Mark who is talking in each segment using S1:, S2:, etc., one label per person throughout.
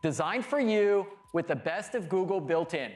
S1: Designed for you with the best of Google built in.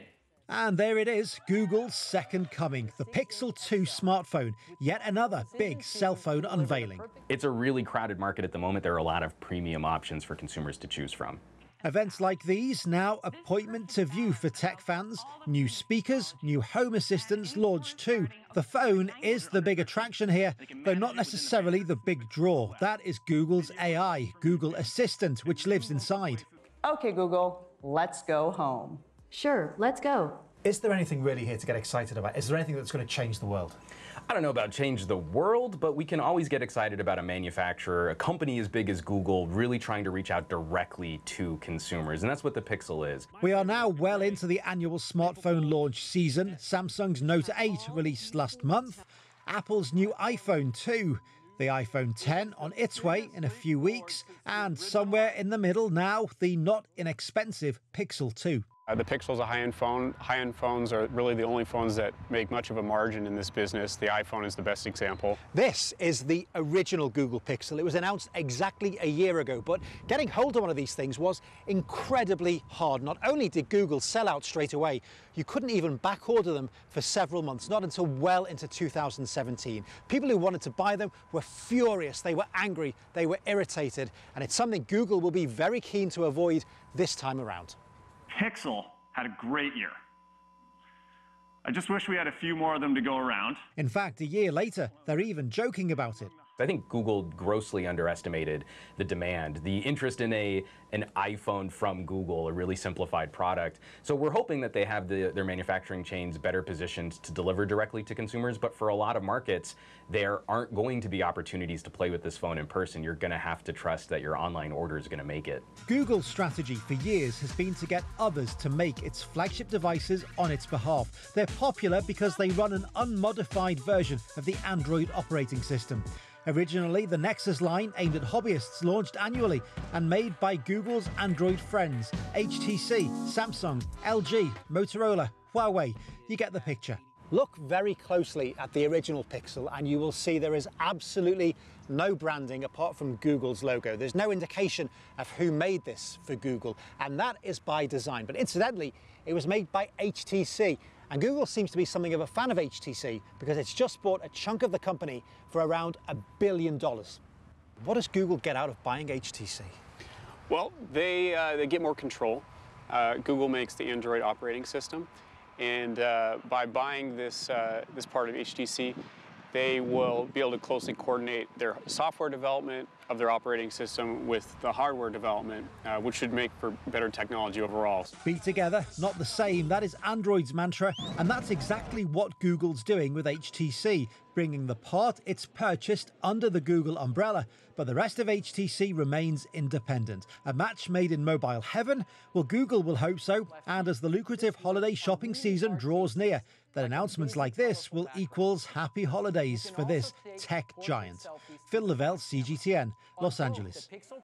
S2: And there it is, Google's second coming, the Pixel 2 smartphone, yet another big cell phone unveiling.
S3: It's a really crowded market at the moment. There are a lot of premium options for consumers to choose from.
S2: Events like these now appointment to view for tech fans. New speakers, new home assistants launched too. The phone is the big attraction here, though not necessarily the big draw. That is Google's AI, Google Assistant, which lives inside.
S4: Okay, Google, let's go home.
S5: Sure, let's go.
S6: Is there anything really here to get excited about? Is there anything that's going to change the world?
S3: I don't know about change the world, but we can always get excited about a manufacturer, a company as big as Google, really trying to reach out directly to consumers. And that's what the Pixel is.
S2: We are now well into the annual smartphone launch season. Samsung's Note 8 released last month. Apple's new iPhone 2. The iPhone 10 on its way in a few weeks. And somewhere in the middle now, the not inexpensive Pixel 2.
S7: The Pixel is a high-end phone. High-end phones are really the only phones that make much of a margin in this business. The iPhone is the best example.
S6: This is the original Google Pixel. It was announced exactly a year ago, but getting hold of one of these things was incredibly hard. Not only did Google sell out straight away, you couldn't even backorder them for several months, not until well into 2017. People who wanted to buy them were furious, they were angry, they were irritated, and it's something Google will be very keen to avoid this time around.
S8: Pixel had a great year. I just wish we had a few more of them to go around.
S2: In fact, a year later, they're even joking about it.
S3: I think Google grossly underestimated the demand, the interest in an iPhone from Google, a really simplified product. So we're hoping that they have their manufacturing chains better positioned to deliver directly to consumers. But for a lot of markets, there aren't going to be opportunities to play with this phone in person. You're going to have to trust that your online order is going to make it.
S2: Google's strategy for years has been to get others to make its flagship devices on its behalf. They're popular because they run an unmodified version of the Android operating system. Originally, the Nexus line aimed at hobbyists launched annually and made by Google's Android friends, HTC, Samsung, LG, Motorola, Huawei. You get the picture.
S6: Look very closely at the original Pixel and you will see there is absolutely no branding apart from Google's logo. There's no indication of who made this for Google, and that is by design. But incidentally, it was made by HTC. And Google seems to be something of a fan of HTC because it's just bought a chunk of the company for around $1 billion. What does Google get out of buying HTC?
S7: Well, they get more control. Google makes the Android operating system, and by buying this part of HTC, they will be able to closely coordinate their software development of their operating system with the hardware development, which should make for better technology overall.
S2: Be together, not the same. That is Android's mantra, and that's exactly what Google's doing with HTC, bringing the part it's purchased under the Google umbrella, but the rest of HTC remains independent. A match made in mobile heaven? Well, Google will hope so, and as the lucrative holiday shopping season draws near, that announcements like this will equals happy holidays for this tech giant. Phil Lavelle, CGTN, Los Angeles.